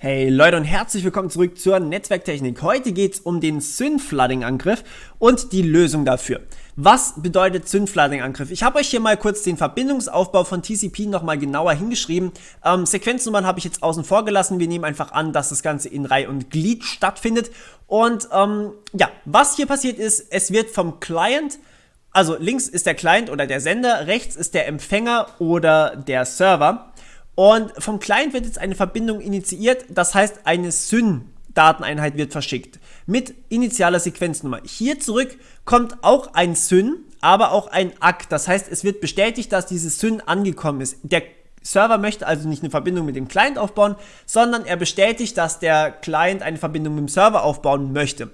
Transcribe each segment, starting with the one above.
Hey Leute und herzlich willkommen zurück zur Netzwerktechnik. Heute geht es um den Syn-Flooding-Angriff und die Lösung dafür. Was bedeutet Syn-Flooding-Angriff? Ich habe euch hier mal kurz den Verbindungsaufbau von TCP nochmal genauer hingeschrieben. Sequenznummern habe ich jetzt außen vor gelassen. Wir nehmen einfach an, dass das Ganze in Reihe und Glied stattfindet. Und ja, was hier passiert ist, es wird vom Client, also links ist der Client oder der Sender, rechts ist der Empfänger oder der Server. Und vom Client wird jetzt eine Verbindung initiiert, das heißt eine Syn-Dateneinheit wird verschickt mit initialer Sequenznummer. Hier zurück kommt auch ein Syn, aber auch ein ACK, das heißt es wird bestätigt, dass dieses Syn angekommen ist. Der Server möchte also nicht eine Verbindung mit dem Client aufbauen, sondern er bestätigt, dass der Client eine Verbindung mit dem Server aufbauen möchte.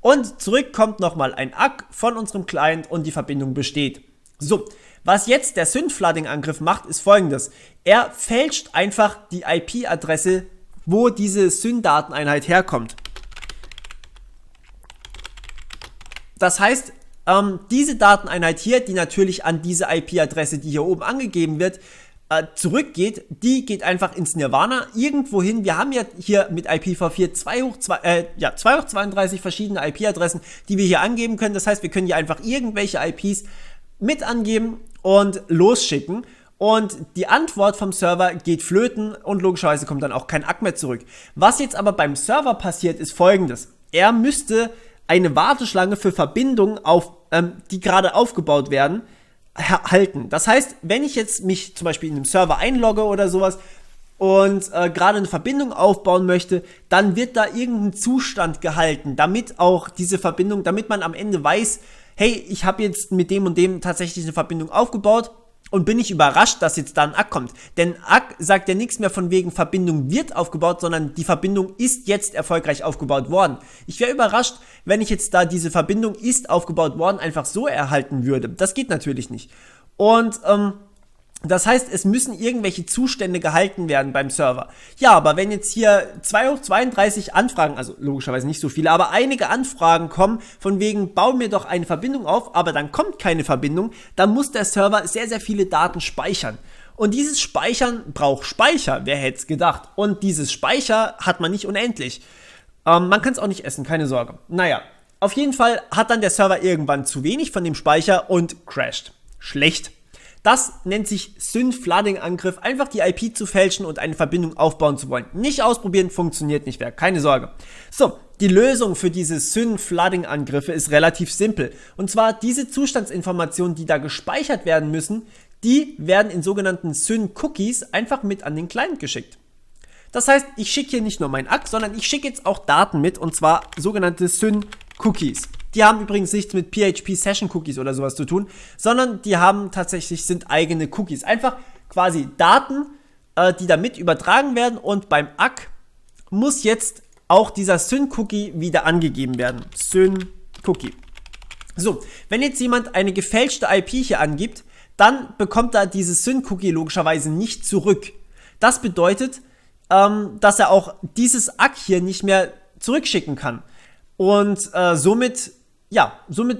Und zurück kommt nochmal ein ACK von unserem Client und die Verbindung besteht. So, was jetzt der Syn-Flooding-Angriff macht, ist folgendes. Er fälscht einfach die IP-Adresse, wo diese Syn-Dateneinheit herkommt. Das heißt, diese Dateneinheit hier, die natürlich an diese IP-Adresse, die hier oben angegeben wird, zurückgeht, die geht einfach ins Nirvana irgendwo hin. Wir haben ja hier mit IPv4 2 hoch 32 verschiedene IP-Adressen, die wir hier angeben können. Das heißt, wir können hier einfach irgendwelche IPs mit angeben und losschicken und die Antwort vom Server geht flöten und logischerweise kommt dann auch kein ACK mehr zurück. Was jetzt aber beim Server passiert, ist folgendes. Er müsste eine Warteschlange für Verbindungen, die gerade aufgebaut werden, halten. Das heißt, wenn ich jetzt mich zum Beispiel in einem Server einlogge oder sowas und gerade eine Verbindung aufbauen möchte, dann wird da irgendein Zustand gehalten, damit auch diese Verbindung, damit man am Ende weiß, hey, ich habe jetzt mit dem und dem tatsächlich eine Verbindung aufgebaut und bin nicht überrascht, dass jetzt da ein ACK kommt. Denn ACK sagt ja nichts mehr von wegen Verbindung wird aufgebaut, sondern die Verbindung ist jetzt erfolgreich aufgebaut worden. Ich wäre überrascht, wenn ich jetzt da diese Verbindung ist aufgebaut worden einfach so erhalten würde. Das geht natürlich nicht. Und das heißt, es müssen irgendwelche Zustände gehalten werden beim Server. Ja, aber wenn jetzt hier 2 hoch 32 Anfragen, also logischerweise nicht so viele, aber einige Anfragen kommen, von wegen, bau mir doch eine Verbindung auf, aber dann kommt keine Verbindung, dann muss der Server sehr, sehr viele Daten speichern. Und dieses Speichern braucht Speicher, wer hätte es gedacht. Und dieses Speicher hat man nicht unendlich. Man kann es auch nicht essen, keine Sorge. Naja, auf jeden Fall hat dann der Server irgendwann zu wenig von dem Speicher und crasht. Schlecht. Das nennt sich Syn-Flooding-Angriff, einfach die IP zu fälschen und eine Verbindung aufbauen zu wollen. Nicht ausprobieren, funktioniert nicht mehr, keine Sorge. So, die Lösung für diese Syn-Flooding-Angriffe ist relativ simpel. Und zwar diese Zustandsinformationen, die da gespeichert werden müssen, die werden in sogenannten Syn-Cookies einfach mit an den Client geschickt. Das heißt, ich schicke hier nicht nur mein ACK, sondern ich schicke jetzt auch Daten mit, und zwar sogenannte Syn-Cookies. Die haben übrigens nichts mit PHP-Session-Cookies oder sowas zu tun, sondern die haben tatsächlich, sind eigene Cookies. Einfach quasi Daten, die damit übertragen werden, und beim ACK muss jetzt auch dieser Syn-Cookie wieder angegeben werden. Syn-Cookie. So, wenn jetzt jemand eine gefälschte IP hier angibt, dann bekommt er dieses Syn-Cookie logischerweise nicht zurück. Das bedeutet, dass er auch dieses ACK hier nicht mehr zurückschicken kann. Und somit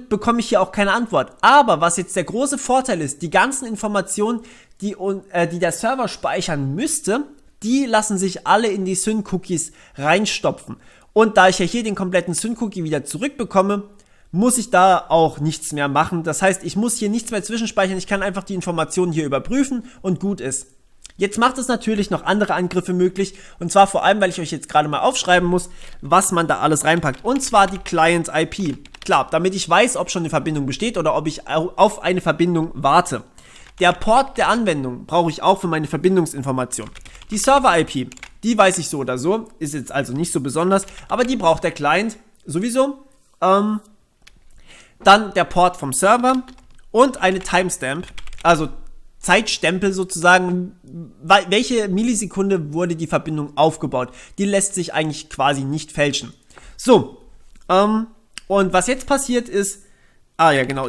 bekomme ich hier auch keine Antwort. Aber was jetzt der große Vorteil ist, die ganzen Informationen, die der Server speichern müsste, die lassen sich alle in die Syn-Cookies reinstopfen. Und da ich ja hier den kompletten Syn-Cookie wieder zurückbekomme, muss ich da auch nichts mehr machen. Das heißt, ich muss hier nichts mehr zwischenspeichern, ich kann einfach die Informationen hier überprüfen und gut ist. Jetzt macht es natürlich noch andere Angriffe möglich, und zwar vor allem, weil ich euch jetzt gerade mal aufschreiben muss, was man da alles reinpackt, und zwar die Client-IP. Klar, damit ich weiß, ob schon eine Verbindung besteht oder ob ich auf eine Verbindung warte. Der Port der Anwendung brauche ich auch für meine Verbindungsinformation. Die Server-IP, die weiß ich so oder so, ist jetzt also nicht so besonders, aber die braucht der Client sowieso. Dann der Port vom Server und eine Timestamp, also Zeitstempel sozusagen, welche Millisekunde wurde die Verbindung aufgebaut. Die lässt sich eigentlich quasi nicht fälschen. So, und was jetzt passiert ist,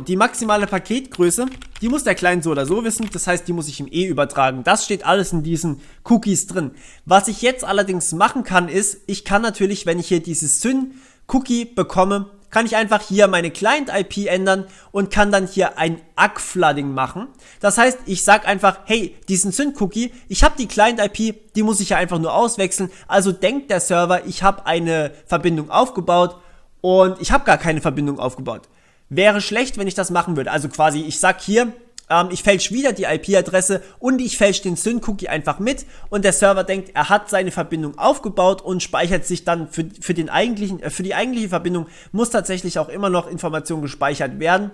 die maximale Paketgröße, die muss der Client so oder so wissen, das heißt, die muss ich ihm übertragen. Das steht alles in diesen Cookies drin. Was ich jetzt allerdings machen kann, ist, ich kann natürlich, wenn ich hier dieses Syn-Cookie bekomme, kann ich einfach hier meine Client-IP ändern und kann dann hier ein ACK-Flooding machen. Das heißt, ich sage einfach, hey, diesen Sync-Cookie, ich habe die Client-IP, die muss ich ja einfach nur auswechseln. Also denkt der Server, ich habe eine Verbindung aufgebaut und ich habe gar keine Verbindung aufgebaut. Wäre schlecht, wenn ich das machen würde. Also quasi, ich sag hier, ich fälsche wieder die IP-Adresse und ich fälsche den Sync-Cookie einfach mit und der Server denkt, er hat seine Verbindung aufgebaut und speichert sich dann für die eigentliche Verbindung muss tatsächlich auch immer noch Informationen gespeichert werden.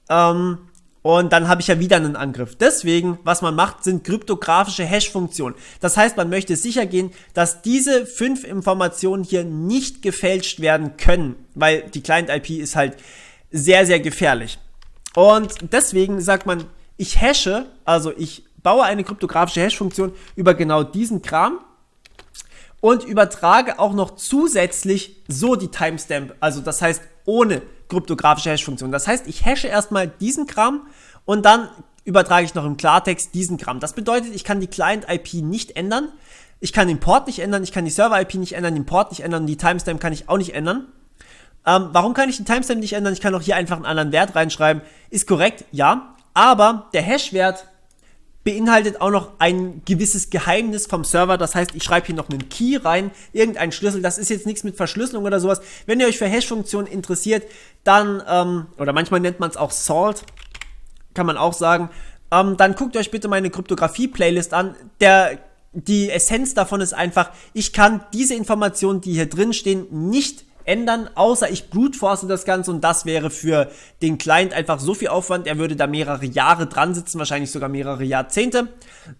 Und dann habe ich ja wieder einen Angriff. Deswegen, was man macht, sind kryptografische Hash-Funktionen. Das heißt, man möchte sicher gehen, dass diese 5 Informationen hier nicht gefälscht werden können, weil die Client-IP ist halt sehr, sehr gefährlich. Und deswegen sagt man, ich hashe, also ich baue eine kryptografische Hash-Funktion über genau diesen Kram und übertrage auch noch zusätzlich so die Timestamp, also das heißt ohne kryptografische Hash-Funktion. Das heißt, ich hashe erstmal diesen Kram und dann übertrage ich noch im Klartext diesen Kram. Das bedeutet, ich kann die Client-IP nicht ändern, ich kann den Port nicht ändern, ich kann die Server-IP nicht ändern, den Port nicht ändern, die Timestamp kann ich auch nicht ändern. Warum kann ich den Timestamp nicht ändern? Ich kann auch hier einfach einen anderen Wert reinschreiben. Ist korrekt, ja. Aber der Hash-Wert beinhaltet auch noch ein gewisses Geheimnis vom Server. Das heißt, ich schreibe hier noch einen Key rein, irgendeinen Schlüssel. Das ist jetzt nichts mit Verschlüsselung oder sowas. Wenn ihr euch für Hash-Funktionen interessiert, dann, oder manchmal nennt man es auch Salt, kann man auch sagen, dann guckt euch bitte meine Kryptographie-Playlist an. Die Essenz davon ist einfach, ich kann diese Informationen, die hier drin stehen, nicht ändern, außer ich brute-force das Ganze und das wäre für den Client einfach so viel Aufwand, er würde da mehrere Jahre dran sitzen, wahrscheinlich sogar mehrere Jahrzehnte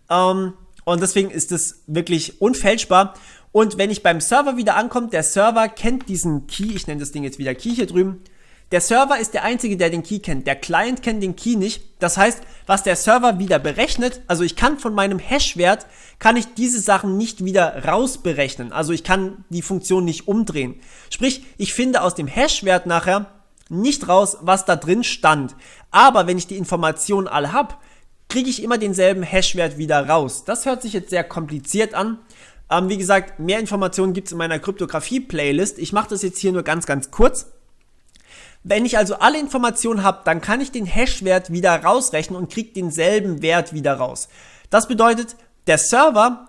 und deswegen ist es wirklich unfälschbar und wenn ich beim Server wieder ankomme, der Server kennt diesen Key, ich nenne das Ding jetzt wieder Key hier drüben, der Server ist der Einzige, der den Key kennt, der Client kennt den Key nicht, das heißt, was der Server wieder berechnet, also ich kann von meinem Hash-Wert, kann ich diese Sachen nicht wieder rausberechnen, also ich kann die Funktion nicht umdrehen, sprich, ich finde aus dem Hash-Wert nachher nicht raus, was da drin stand, aber wenn ich die Informationen alle habe, kriege ich immer denselben Hash-Wert wieder raus, das hört sich jetzt sehr kompliziert an, wie gesagt, mehr Informationen gibt es in meiner Kryptographie-Playlist, ich mache das jetzt hier nur ganz, ganz kurz. Wenn ich also alle Informationen habe, dann kann ich den Hash-Wert wieder rausrechnen und kriege denselben Wert wieder raus. Das bedeutet, der Server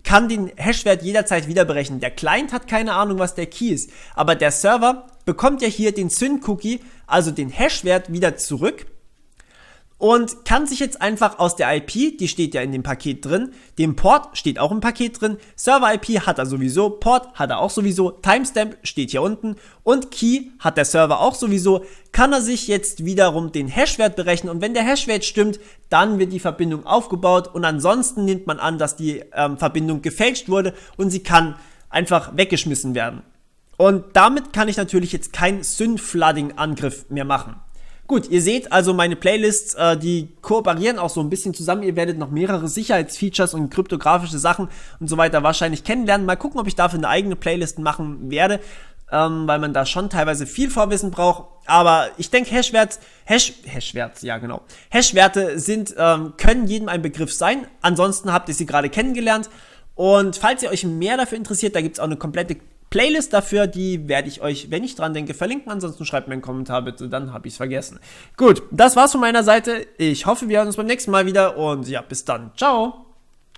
kann den Hash-Wert jederzeit wieder berechnen. Der Client hat keine Ahnung, was der Key ist, aber der Server bekommt ja hier den Sync-Cookie, also den Hash-Wert wieder zurück und kann sich jetzt einfach aus der IP, die steht ja in dem Paket drin, dem Port steht auch im Paket drin, Server-IP hat er sowieso, Port hat er auch sowieso, Timestamp steht hier unten und Key hat der Server auch sowieso, kann er sich jetzt wiederum den Hashwert berechnen und wenn der Hashwert stimmt, dann wird die Verbindung aufgebaut und ansonsten nimmt man an, dass die Verbindung gefälscht wurde und sie kann einfach weggeschmissen werden. Und damit kann ich natürlich jetzt keinen Sync-Flooding-Angriff mehr machen. Gut, ihr seht also meine Playlists, die kooperieren auch so ein bisschen zusammen. Ihr werdet noch mehrere Sicherheitsfeatures und kryptografische Sachen und so weiter wahrscheinlich kennenlernen. Mal gucken, ob ich dafür eine eigene Playlist machen werde, weil man da schon teilweise viel Vorwissen braucht. Aber ich denke, Hashwerte sind, können jedem ein Begriff sein. Ansonsten habt ihr sie gerade kennengelernt. Und falls ihr euch mehr dafür interessiert, da gibt es auch eine komplette Playlist dafür, die werde ich euch, wenn ich dran denke, verlinken. Ansonsten schreibt mir einen Kommentar bitte, dann habe ich es vergessen. Gut, das war's von meiner Seite. Ich hoffe, wir hören uns beim nächsten Mal wieder und ja, bis dann. Ciao!